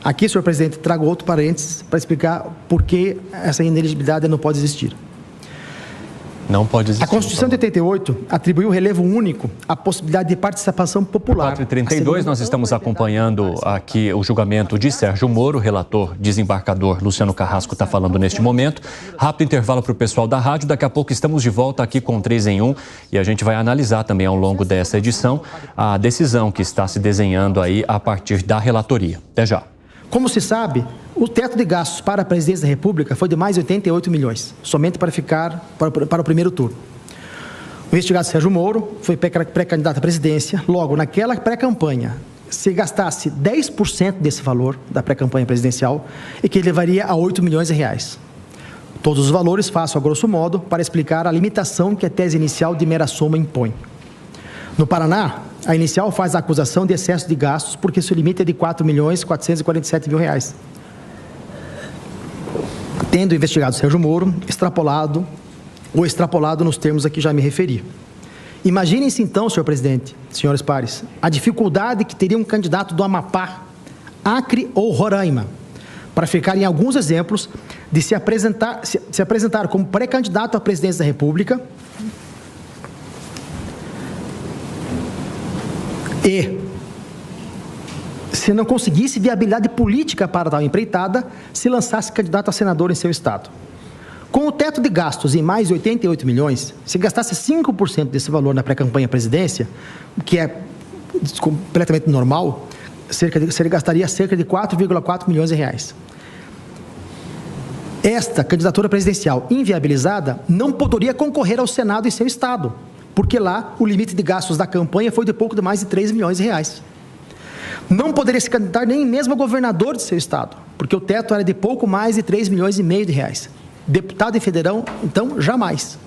Aqui, senhor presidente, trago outro parênteses para explicar por que essa inelegibilidade não pode existir. Não pode existir. A Constituição de 88 atribuiu relevo único à possibilidade de participação popular. 4h32, nós estamos acompanhando aqui o julgamento de Sérgio Moro, o relator desembargador Luciano Carrasco está falando neste momento. Rápido intervalo para o pessoal da rádio, daqui a pouco estamos de volta aqui com 3 em 1 e a gente vai analisar também ao longo dessa edição a decisão que está se desenhando aí a partir da relatoria. Até já. Como se sabe, o teto de gastos para a presidência da República foi de mais de 88 milhões, somente para ficar para o primeiro turno. O investigado Sérgio Moro foi pré-candidato à presidência. Logo, naquela pré-campanha, se gastasse 10% desse valor da pré-campanha presidencial, equivaleria a 8 milhões de reais. Todos os valores faço a grosso modo para explicar a limitação que a tese inicial de mera soma impõe. No Paraná, a inicial faz a acusação de excesso de gastos porque seu limite é de 4.447.000 reais. Tendo o investigado Sérgio Moro extrapolado nos termos a que já me referi. Imaginem-se então, senhor presidente, senhores pares, a dificuldade que teria um candidato do Amapá, Acre ou Roraima, para ficar em alguns exemplos, de se apresentar como pré-candidato à presidência da República e, se não conseguisse viabilidade política para tal empreitada, se lançasse candidato a senador em seu estado. Com o teto de gastos em mais de 88 milhões, se gastasse 5% desse valor na pré-campanha à presidência, o que é completamente normal, ele gastaria cerca de 4,4 milhões de reais. Esta candidatura presidencial inviabilizada não poderia concorrer ao Senado em seu estado, porque lá o limite de gastos da campanha foi de pouco de mais de 3 milhões de reais. Não poderia se candidatar nem mesmo a governador de seu estado, porque o teto era de pouco mais de 3 milhões e meio de reais. Deputado e federal, então, jamais.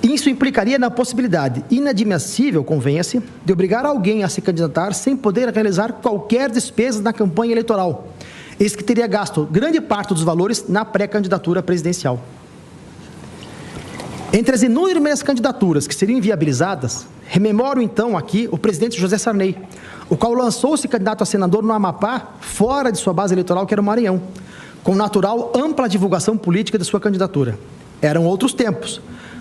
Isso implicaria na possibilidade inadmissível, convenha-se, de obrigar alguém a se candidatar sem poder realizar qualquer despesa na campanha eleitoral. Esse que teria gasto grande parte dos valores na pré-candidatura presidencial. Entre as inúmeras candidaturas que seriam inviabilizadas, rememoro então aqui o presidente José Sarney, o qual lançou-se candidato a senador no Amapá, fora de sua base eleitoral, que era o Maranhão, com natural ampla divulgação política de sua candidatura. Eram outros tempos,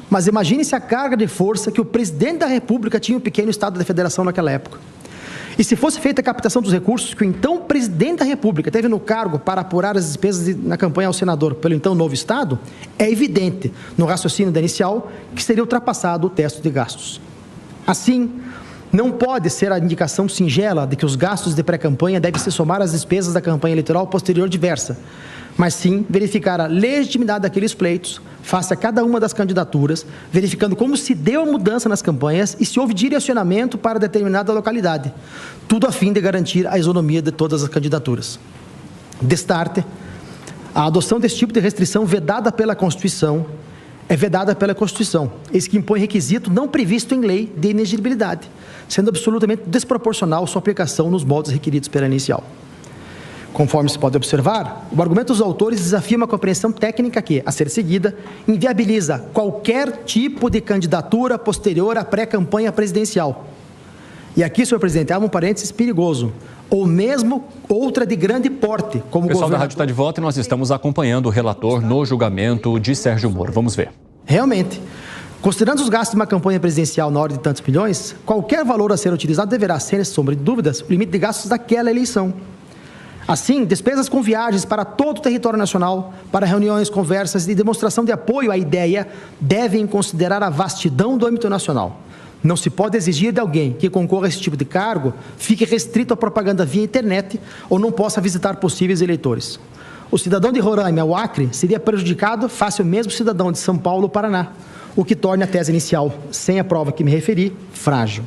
mas imagine-se a carga de força que o presidente da República tinha no pequeno estado da federação naquela época. E se fosse feita a captação dos recursos que o então presidente da República teve no cargo para apurar as despesas na campanha ao senador pelo então novo estado, é evidente, no raciocínio da inicial, que seria ultrapassado o teto de gastos. Assim, não pode ser a indicação singela de que os gastos de pré-campanha devem se somar às despesas da campanha eleitoral posterior diversa, mas sim verificar a legitimidade daqueles pleitos face a cada uma das candidaturas, verificando como se deu a mudança nas campanhas e se houve direcionamento para determinada localidade, tudo a fim de garantir a isonomia de todas as candidaturas. Destarte, a adoção desse tipo de restrição vedada pela Constituição é vedada pela Constituição, eis que impõe requisito não previsto em lei de inexigibilidade, sendo absolutamente desproporcional sua aplicação nos moldes requeridos pela inicial. Conforme se pode observar, o argumento dos autores desafia uma compreensão técnica que, a ser seguida, inviabiliza qualquer tipo de candidatura posterior à pré-campanha presidencial. E aqui, senhor presidente, há um parênteses perigoso, ou mesmo outra de grande porte, como o pessoal da rádio está de volta e nós estamos acompanhando o relator no julgamento de Sérgio Moro. Vamos ver. Realmente, considerando os gastos de uma campanha presidencial na ordem de tantos milhões, qualquer valor a ser utilizado deverá ser, sem sombra de dúvidas, o limite de gastos daquela eleição. Assim, despesas com viagens para todo o território nacional, para reuniões, conversas e demonstração de apoio à ideia, devem considerar a vastidão do âmbito nacional. Não se pode exigir de alguém que concorra a esse tipo de cargo fique restrito à propaganda via internet ou não possa visitar possíveis eleitores. O cidadão de Roraima ou Acre seria prejudicado face ao mesmo cidadão de São Paulo ou Paraná, o que torna a tese inicial, sem a prova que me referi, frágil.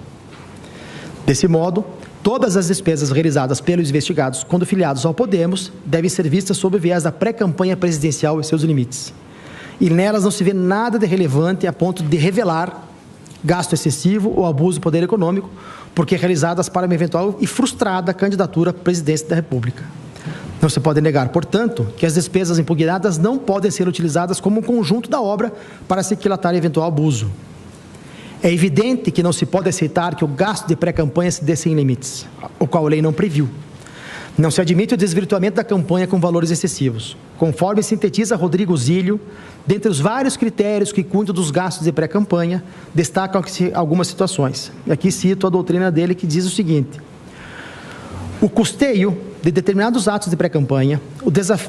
Desse modo, todas as despesas realizadas pelos investigados quando filiados ao Podemos devem ser vistas sob o viés da pré-campanha presidencial e seus limites. E nelas não se vê nada de relevante a ponto de revelar gasto excessivo ou abuso do poder econômico, porque realizadas para uma eventual e frustrada candidatura à presidência da República. Não se pode negar, portanto, que as despesas impugnadas não podem ser utilizadas como um conjunto da obra para se quilatar eventual abuso. É evidente que não se pode aceitar que o gasto de pré-campanha se dê sem limites, o qual a lei não previu. Não se admite o desvirtuamento da campanha com valores excessivos. Conforme sintetiza Rodrigo Zílio, dentre os vários critérios que cuidam dos gastos de pré-campanha, destacam-se algumas situações. E aqui cito a doutrina dele, que diz o seguinte: o custeio de determinados atos de pré-campanha,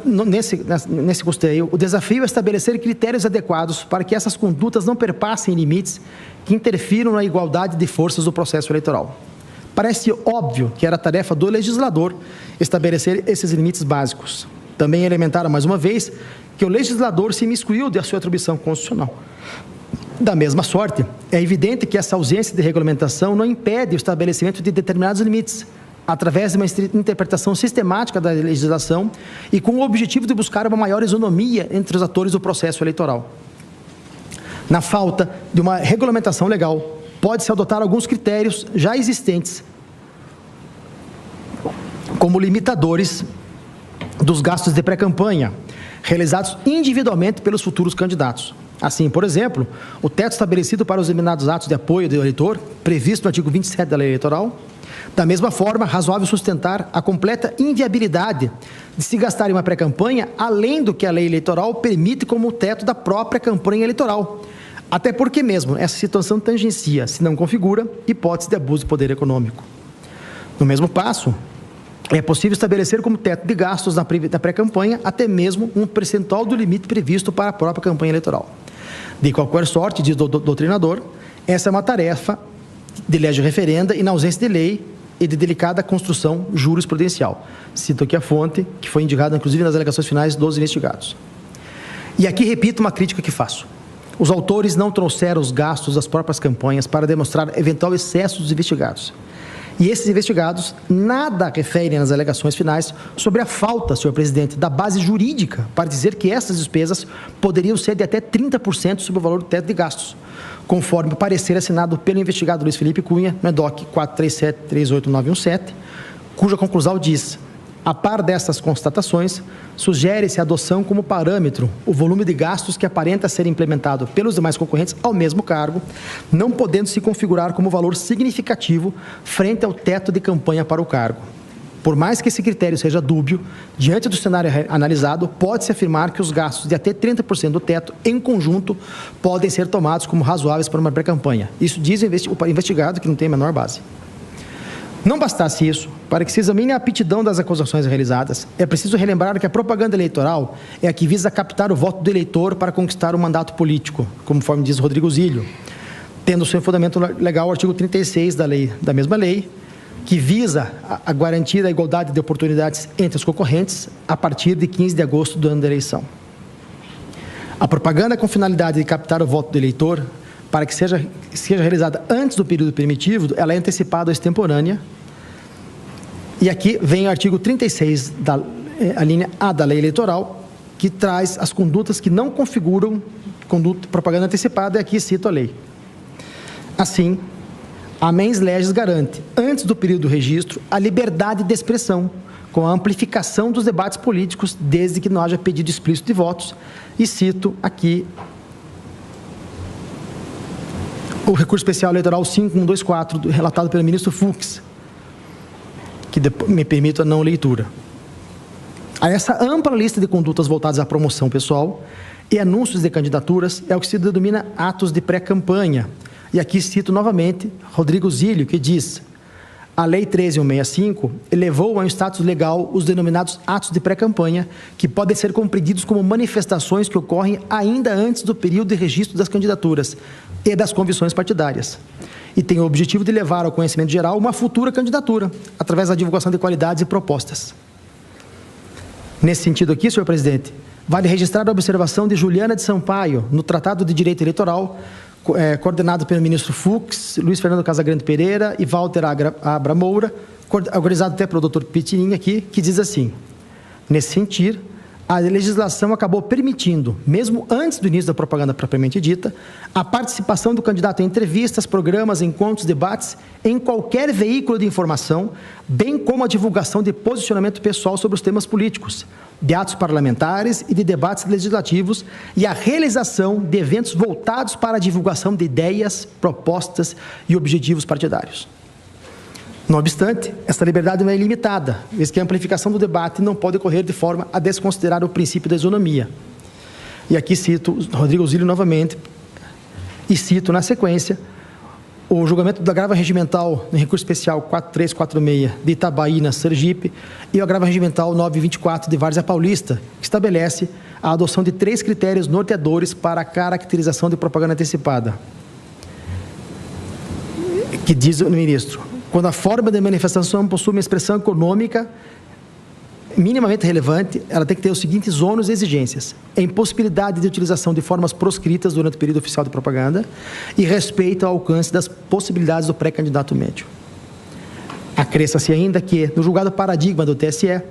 nesse custeio, o desafio é estabelecer critérios adequados para que essas condutas não perpassem limites que interfiram na igualdade de forças do processo eleitoral. Parece óbvio que era tarefa do legislador estabelecer esses limites básicos. Também é elementar, mais uma vez, que o legislador se imiscuiu da sua atribuição constitucional. Da mesma sorte, é evidente que essa ausência de regulamentação não impede o estabelecimento de determinados limites, através de uma interpretação sistemática da legislação e com o objetivo de buscar uma maior isonomia entre os atores do processo eleitoral. Na falta de uma regulamentação legal, pode-se adotar alguns critérios já existentes como limitadores dos gastos de pré-campanha, realizados individualmente pelos futuros candidatos. Assim, por exemplo, o teto estabelecido para os determinados atos de apoio do eleitor, previsto no artigo 27 da Lei Eleitoral. Da mesma forma, razoável sustentar a completa inviabilidade de se gastar em uma pré-campanha além do que a lei eleitoral permite como teto da própria campanha eleitoral. Até porque mesmo essa situação tangencia, se não configura, hipótese de abuso de poder econômico. No mesmo passo, é possível estabelecer como teto de gastos da pré-campanha até mesmo um percentual do limite previsto para a própria campanha eleitoral. De qualquer sorte, diz o doutrinador, essa é uma tarefa de legem referenda e na ausência de lei e de delicada construção jurisprudencial. Cito aqui a fonte, que foi indicada inclusive nas alegações finais dos investigados. E aqui repito uma crítica que faço. Os autores não trouxeram os gastos das próprias campanhas para demonstrar eventual excesso dos investigados. E esses investigados nada referem nas alegações finais sobre a falta, senhor presidente, da base jurídica para dizer que essas despesas poderiam ser de até 30% sobre o valor do teto de gastos, conforme o parecer assinado pelo investigado Luiz Felipe Cunha, no EDOC 437-38917, cuja conclusão diz: a par dessas constatações, sugere-se a adoção como parâmetro o volume de gastos que aparenta ser implementado pelos demais concorrentes ao mesmo cargo, não podendo se configurar como valor significativo frente ao teto de campanha para o cargo. Por mais que esse critério seja dúbio, diante do cenário analisado, pode-se afirmar que os gastos de até 30% do teto, em conjunto, podem ser tomados como razoáveis para uma pré-campanha. Isso diz o investigado, que não tem a menor base. Não bastasse isso, para que se examine a aptidão das acusações realizadas, é preciso relembrar que a propaganda eleitoral é a que visa captar o voto do eleitor para conquistar o mandato político, conforme diz Rodrigo Zílio, tendo seu fundamento legal o artigo 36 da mesma lei, que visa a garantir a igualdade de oportunidades entre os concorrentes a partir de 15 de agosto do ano da eleição. A propaganda com finalidade de captar o voto do eleitor, para que seja realizada antes do período permitido, ela é antecipada ou extemporânea. E aqui vem o artigo 36, a linha A da Lei Eleitoral, que traz as condutas que não configuram propaganda antecipada, e aqui cito a lei. Assim, a mens legis garante, antes do período do registro, a liberdade de expressão, com a amplificação dos debates políticos, desde que não haja pedido explícito de votos, e cito aqui o recurso especial eleitoral 5124, relatado pelo ministro Fux, que me permito a não leitura. A essa ampla lista de condutas voltadas à promoção pessoal e anúncios de candidaturas é o que se denomina atos de pré-campanha. E aqui cito novamente Rodrigo Zílio, que diz: a Lei 13.165 elevou a um status legal os denominados atos de pré-campanha, que podem ser compreendidos como manifestações que ocorrem ainda antes do período de registro das candidaturas e das convenções partidárias, e tem o objetivo de levar ao conhecimento geral uma futura candidatura, através da divulgação de qualidades e propostas. Nesse sentido aqui, senhor presidente, vale registrar a observação de Juliana de Sampaio, no Tratado de Direito Eleitoral, coordenado pelo ministro Fux, Luiz Fernando Casagrande Pereira e Walter Abra Moura, organizado até pelo doutor Pitininha aqui, que diz assim: nesse sentido, a legislação acabou permitindo, mesmo antes do início da propaganda propriamente dita, a participação do candidato em entrevistas, programas, encontros, debates, em qualquer veículo de informação, bem como a divulgação de posicionamento pessoal sobre os temas políticos, de atos parlamentares e de debates legislativos, e a realização de eventos voltados para a divulgação de ideias, propostas e objetivos partidários. Não obstante, essa liberdade não é ilimitada, visto que a amplificação do debate não pode ocorrer de forma a desconsiderar o princípio da isonomia. E aqui cito Rodrigo Zílio novamente, e cito na sequência o julgamento do agravo regimental no recurso especial 4346 de Itabaína, Sergipe, e o agravo regimental 924 de Várzea Paulista, que estabelece a adoção de 3 critérios norteadores para a caracterização de propaganda antecipada. Que diz o ministro: quando a forma de manifestação possui uma expressão econômica minimamente relevante, ela tem que ter os seguintes ônus e exigências: a impossibilidade de utilização de formas proscritas durante o período oficial de propaganda e respeito ao alcance das possibilidades do pré-candidato médio. Acresça-se ainda que, no julgado paradigma do TSE,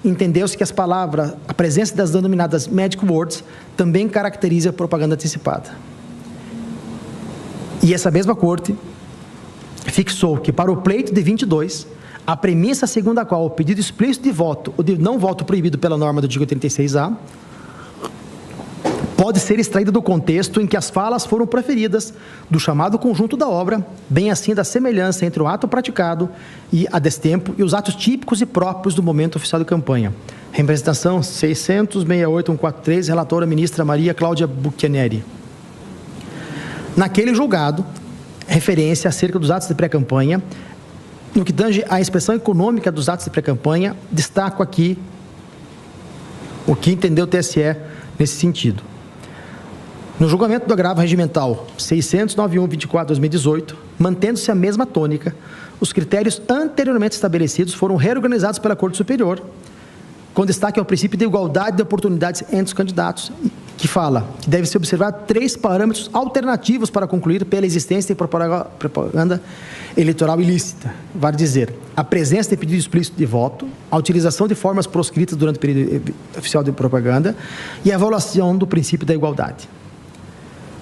entendeu-se que a presença das denominadas magic words também caracteriza a propaganda antecipada. E essa mesma corte fixou que, para o pleito de 22, a premissa segundo a qual o pedido explícito de voto ou de não voto proibido pela norma do artigo 36A pode ser extraída do contexto em que as falas foram proferidas, do chamado conjunto da obra, bem assim da semelhança entre o ato praticado e a destempo e os atos típicos e próprios do momento oficial de campanha. Representação 600-68143, relatora ministra Maria Cláudia Bucchianeri. Naquele julgado, referência acerca dos atos de pré-campanha, no que tange à expressão econômica dos atos de pré-campanha, destaco aqui o que entendeu o TSE nesse sentido. No julgamento do agravo regimental 600-9124-2018, mantendo-se a mesma tônica, os critérios anteriormente estabelecidos foram reorganizados pela Corte Superior, com destaque ao princípio de igualdade de oportunidades entre os candidatos, que fala que deve ser observado 3 parâmetros alternativos para concluir pela existência de propaganda eleitoral ilícita. Vale dizer, a presença de pedido explícito de voto, a utilização de formas proscritas durante o período oficial de propaganda e a avaliação do princípio da igualdade.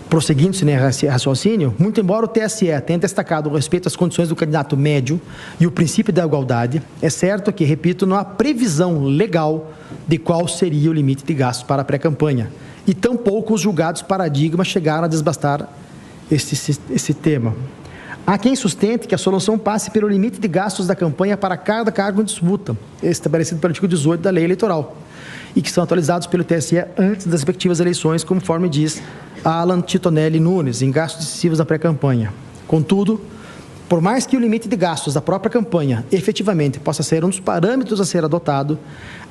Prosseguindo-se nesse raciocínio, muito embora o TSE tenha destacado o respeito às condições do candidato médio e o princípio da igualdade, é certo que, repito, não há previsão legal de qual seria o limite de gastos para a pré-campanha, e tampouco os julgados paradigmas chegaram a desbastar esse tema. Há quem sustente que a solução passe pelo limite de gastos da campanha para cada cargo em disputa, estabelecido pelo artigo 18 da Lei Eleitoral, e que são atualizados pelo TSE antes das respectivas eleições, conforme diz Alan Titonelli Nunes, em gastos decisivos da pré-campanha. Contudo, por mais que o limite de gastos da própria campanha efetivamente possa ser um dos parâmetros a ser adotado,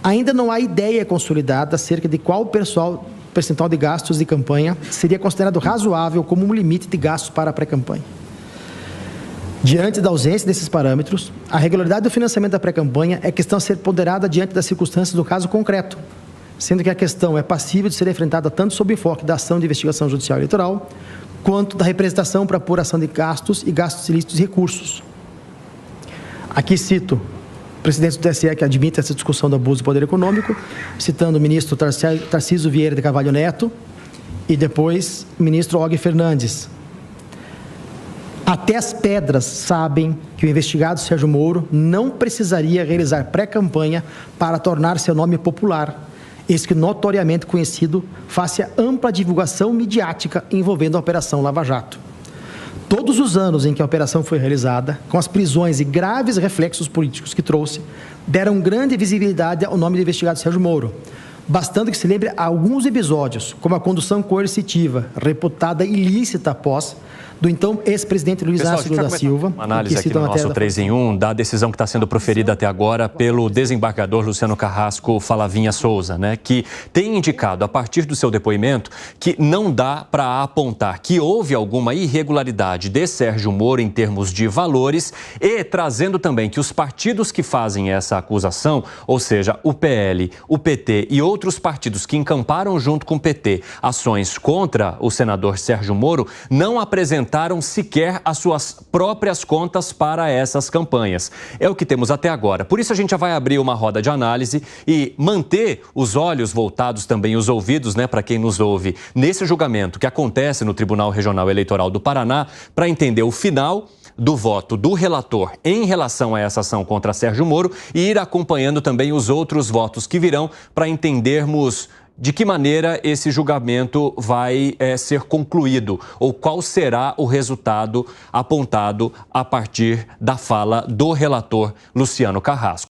ainda não há ideia consolidada acerca de qual percentual de gastos de campanha seria considerado razoável como um limite de gastos para a pré-campanha. Diante da ausência desses parâmetros, a regularidade do financiamento da pré-campanha é questão a ser ponderada diante das circunstâncias do caso concreto, sendo que a questão é passível de ser enfrentada tanto sob o enfoque da ação de investigação judicial eleitoral, quanto da representação para apuração de gastos e gastos ilícitos e recursos. Aqui cito o presidente do TSE que admite essa discussão do abuso do poder econômico, citando o ministro Tarcísio Vieira de Carvalho Neto e depois o ministro Og Fernandes. Até as pedras sabem que o investigado Sérgio Moro não precisaria realizar pré-campanha para tornar seu nome popular, eis que notoriamente conhecido face a ampla divulgação midiática envolvendo a Operação Lava Jato. Todos os anos em que a operação foi realizada, com as prisões e graves reflexos políticos que trouxe, deram grande visibilidade ao nome do investigado Sérgio Moro, bastando que se lembre alguns episódios, como a condução coercitiva, reputada ilícita após do então ex-presidente Luiz Inácio Lula da Silva. Uma análise aqui no nosso 3 em 1 da decisão que está sendo proferida até agora pelo desembargador Luciano Carrasco Falavinha Souza, né, que tem indicado a partir do seu depoimento que não dá para apontar que houve alguma irregularidade de Sérgio Moro em termos de valores e trazendo também que os partidos que fazem essa acusação, ou seja, o PL, o PT e outros partidos que encamparam junto com o PT ações contra o senador Sérgio Moro, não apresentaram sequer as suas próprias contas para essas campanhas. É o que temos até agora. Por isso a gente já vai abrir uma roda de análise e manter os olhos voltados também, os ouvidos, né, para quem nos ouve, nesse julgamento que acontece no Tribunal Regional Eleitoral do Paraná, para entender o final do voto do relator em relação a essa ação contra Sérgio Moro e ir acompanhando também os outros votos que virão para entendermos de que maneira esse julgamento vai ser concluído ou qual será o resultado apontado a partir da fala do relator Luciano Carrasco.